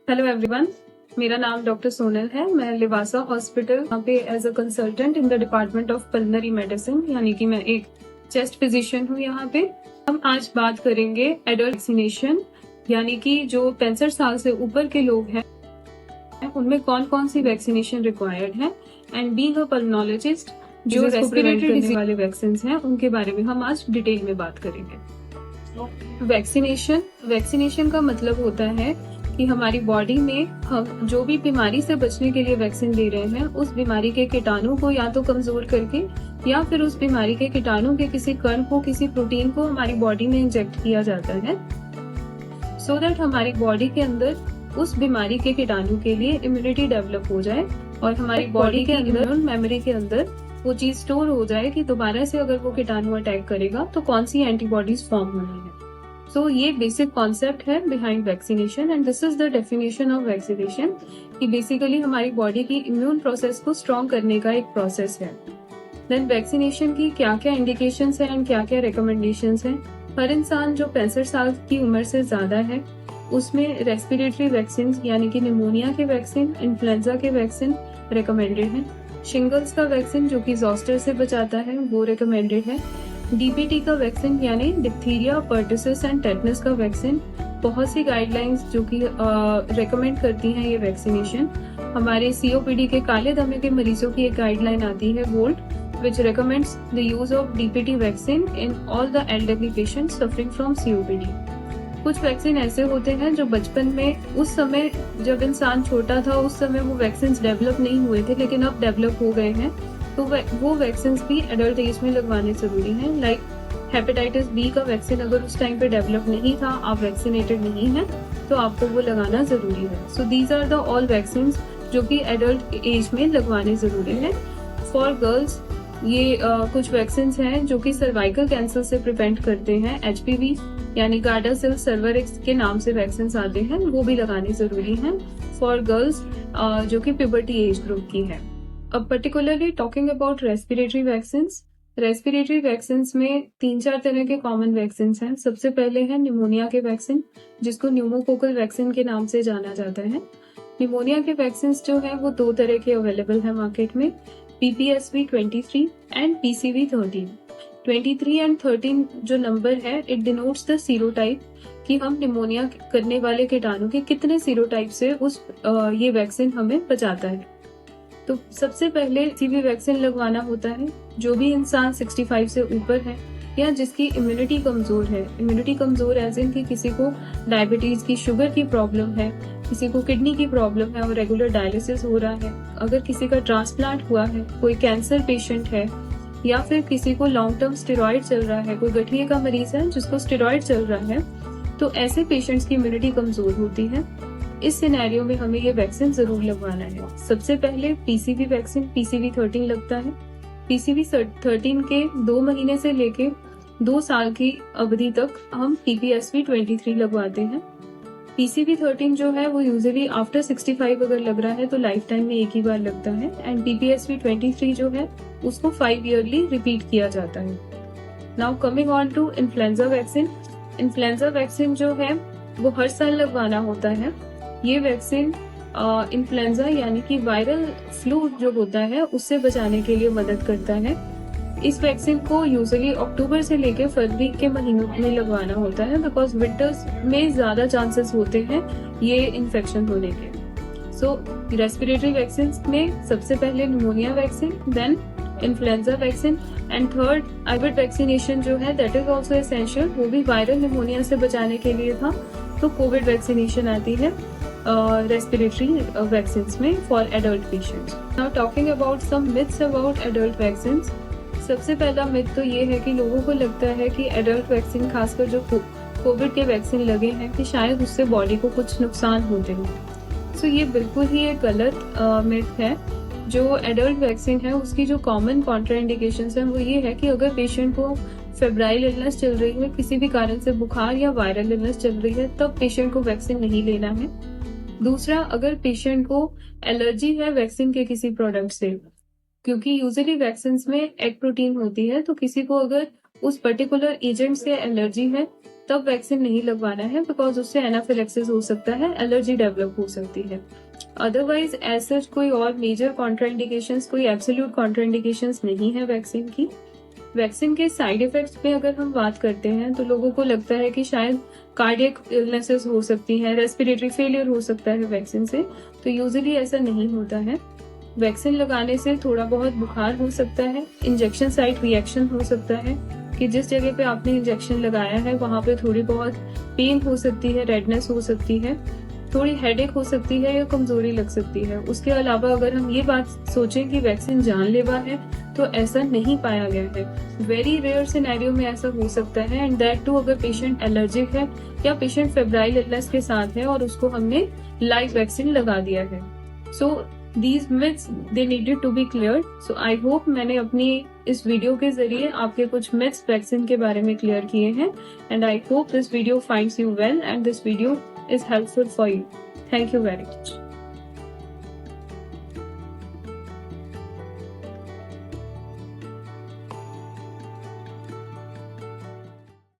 Hello everyone, मेरा नाम doctor Sonal है। मैं लिवासा हॉस्पिटल यहाँ पे as a consultant in the department of pulmonary medicine, यानी कि मैं एक चेस्ट फिजिशियन हूँ यहाँ पे। हम आज बात करेंगे एडल्ट वैक्सीनेशन, यानी कि जो 65 साल से ऊपर के लोग हैं उनमें कौन कौन सी वैक्सीनेशन रिक्वायर्ड है, एंड बीइंग अ पल्मोनोलॉजिस्ट जो रेस्पिरेटरी डिजीज वाले वैक्सीन हैं उनके बारे में हम आज डिटेल में बात करेंगे। वैक्सीनेशन का मतलब होता है कि हमारी बॉडी में हम जो भी बीमारी से बचने के लिए वैक्सीन दे रहे हैं उस बीमारी के कीटाणु को या तो कमजोर करके या फिर उस बीमारी के कीटाणु के किसी कण को, किसी प्रोटीन को हमारी बॉडी में इंजेक्ट किया जाता है सो दैट हमारी बॉडी के अंदर उस बीमारी के कीटाणु के लिए इम्यूनिटी डेवलप हो जाए और हमारी बॉडी के अंदर मेमोरी के अंदर वो चीज स्टोर हो जाए कि दोबारा से अगर वो कीटाणु अटैक करेगा तो कौन सी एंटीबॉडीज फॉर्म होनी है। सो ये बेसिक कॉन्सेप्ट है behind vaccination and this is the definition of vaccination कि बेसिकली हमारी बॉडी की इम्यून प्रोसेस को स्ट्रॉन्ग करने का एक प्रोसेस है। देन वैक्सीनेशन की क्या क्या इंडिकेशंस है एंड क्या क्या रिकमेंडेशंस हैं। हर इंसान जो 65 साल की उम्र से ज्यादा है उसमें रेस्पिरेटरी वैक्सीन यानी कि निमोनिया के वैक्सीन, इन्फ्लुएंजा के वैक्सीन रिकमेंडेड है। शिंगल्स का वैक्सीन जो कि जोस्टर से बचाता है वो रिकमेंडेड है। डीपीटी का वैक्सीन यानी डिप्थीरिया, पर्टिसिस एंड टेटनस का वैक्सीन, बहुत सी गाइडलाइंस जो कि रेकमेंड करती हैं ये वैक्सीनेशन। हमारे सीओपीडी के काले दमे के मरीजों की एक गाइडलाइन आती है gold which recommends the use of DPT vaccine in all the elderly patients suffering from COPD. कुछ वैक्सीन ऐसे होते हैं जो बचपन में, उस समय जब इंसान छोटा था उस समय वो वैक्सीन डेवलप नहीं हुए थे लेकिन अब डेवलप हो गए हैं, तो वो वैक्सीन भी एडल्ट एज में लगवाने जरूरी हैं। लाइक हेपेटाइटिस बी का वैक्सीन अगर उस टाइम पे डेवलप नहीं था, आप वैक्सीनेटेड नहीं है, तो आपको वो लगाना जरूरी है। So these are the all vaccine जो कि एडल्ट एज में लगवाने जरूरी है। फॉर गर्ल्स ये कुछ वैक्सीन हैं जो कि सर्वाइकल कैंसर से प्रिवेंट करते हैं। एचपीवी यानी गार्डासिल सर्वरिक्स के नाम से वैक्सीन आते हैं, वो भी लगानी जरूरी है फॉर गर्ल्स जो कि प्यूबर्टी एज ग्रुप की है। अब particularly talking about respiratory vaccine में 3-4 तरह के कॉमन वैक्सीन हैं। सबसे पहले है निमोनिया के वैक्सीन जिसको न्यूमोकोकल वैक्सीन के नाम से जाना जाता है। निमोनिया के वैक्सीन जो है वो 2 तरह के अवेलेबल है मार्केट में, PPSV 23 एंड PCV 13। 23 एंड 13 जो नंबर है इट डिनोट्स द सीरोटाइप कि हम निमोनिया करने वाले कीटाणु के कितने सीरोटाइप से ये वैक्सीन हमें बचाता है। तो सबसे पहले सीवी वैक्सीन लगवाना होता है जो भी इंसान 65 से ऊपर है या जिसकी इम्यूनिटी कमजोर है। इम्यूनिटी कमजोर एज इन कि किसी को डायबिटीज की, शुगर की प्रॉब्लम है, किसी को किडनी की प्रॉब्लम है और रेगुलर डायलिसिस हो रहा है, अगर किसी का ट्रांसप्लांट हुआ है, कोई कैंसर पेशेंट है या फिर किसी को लॉन्ग टर्म स्टेरॉइड चल रहा है, कोई गठिए का मरीज है जिसको स्टेरॉइड चल रहा है, तो ऐसे पेशेंट्स की इम्यूनिटी कमजोर होती है। इस सिनेरियो में हमें ये वैक्सीन जरूर लगवाना है। सबसे पहले पीसीवी वैक्सीन PCV 13 लगता है। PCV 13 के 2 महीने से लेके 2 साल की अवधि तक हम PPSV 23 लगवाते हैं। PCV 13 जो है वो यूजुअली आफ्टर 65 अगर लग रहा है तो लाइफ टाइम में एक ही बार लगता है, एंड PPSV 23 जो है उसको 5 ईयरली रिपीट किया जाता है। Now coming on to influenza vaccine. Influenza vaccine जो है वो हर साल लगवाना होता है। ये वैक्सीन इन्फ्लुएंजा यानी कि वायरल फ्लू जो होता है उससे बचाने के लिए मदद करता है। इस वैक्सीन को यूजुअली अक्टूबर से लेकर फरवरी के महीनों में लगवाना होता है बिकॉज विंटर्स में ज्यादा चांसेस होते हैं ये इन्फेक्शन होने के। सो रेस्पिरेटरी वैक्सीन में सबसे पहले pneumonia vaccine, then influenza vaccine and third covid vaccination जो है दैट इज ऑल्सो एसेंशियल, वो भी वायरल निमोनिया से बचाने के लिए था, तो कोविड वैक्सीनेशन आती है रेस्पिरेटरी वैक्सीन में for adult patients. Now talking about some myths about adult vaccine. सबसे पहला मिथ तो ये है कि लोगों को लगता है कि एडल्ट वैक्सीन, खासकर जो कोविड के वैक्सीन लगे हैं, कि शायद उससे बॉडी को कुछ नुकसान होते हैं। सो ये बिल्कुल ही एक गलत मिथ है। जो एडल्ट वैक्सीन है उसकी जो कॉमन कॉन्ट्राइंडिकेशंस हैं वो ये है कि अगर पेशेंट को फेब्राइल इलनेस चल रही है, किसी भी कारण से बुखार या वायरल इलनेस चल रही है, तब पेशेंट को वैक्सीन नहीं लेना है। दूसरा, अगर पेशेंट को एलर्जी है वैक्सीन के किसी प्रोडक्ट से, क्योंकि यूजुअली वैक्सीन में एग प्रोटीन होती है, तो किसी को अगर उस पर्टिकुलर एजेंट से एलर्जी है तब वैक्सीन नहीं लगवाना है, बिकॉज उससे एनाफिलेक्सिस हो सकता है, एलर्जी डेवलप हो सकती है। अदरवाइज ऐसे कोई और मेजर कॉन्ट्राइंडिकेशंस, कोई एब्सोल्यूट कॉन्ट्राइंडिकेशंस नहीं है वैक्सीन की। वैक्सीन के साइड इफेक्ट्स पे अगर हम बात करते हैं तो लोगों को लगता है कि शायद कार्डियक इलनेसेस हो सकती हैं, रेस्पिरेटरी फेलियर हो सकता है वैक्सीन से, तो यूजुअली ऐसा नहीं होता है। वैक्सीन लगाने से थोड़ा बहुत बुखार हो सकता है, इंजेक्शन साइट रिएक्शन हो सकता है कि जिस जगह पे आपने इंजेक्शन लगाया है वहां पे थोड़ी बहुत पेन हो सकती है, रेडनेस हो सकती है, थोड़ी हेडेक हो सकती है या कमजोरी लग सकती है। उसके अलावा अगर हम ये बात सोचें कि वैक्सीन जानलेवा है तो ऐसा नहीं पाया गया है। वेरी रेयर सिनेरियो में ऐसा हो सकता है, एंड दैट टू अगर पेशेंट एलर्जिक है या पेशेंट फेब्राइल इलनेस के साथ है और उसको हमने लाइव वैक्सीन लगा दिया है। सो these myths they needed to be cleared. So I hope मैंने अपनी इस वीडियो के जरिए आपके कुछ myths वैक्सीन के बारे में क्लियर किए हैं, and I hope this video finds you well and this video is helpful for you. Thank you very much.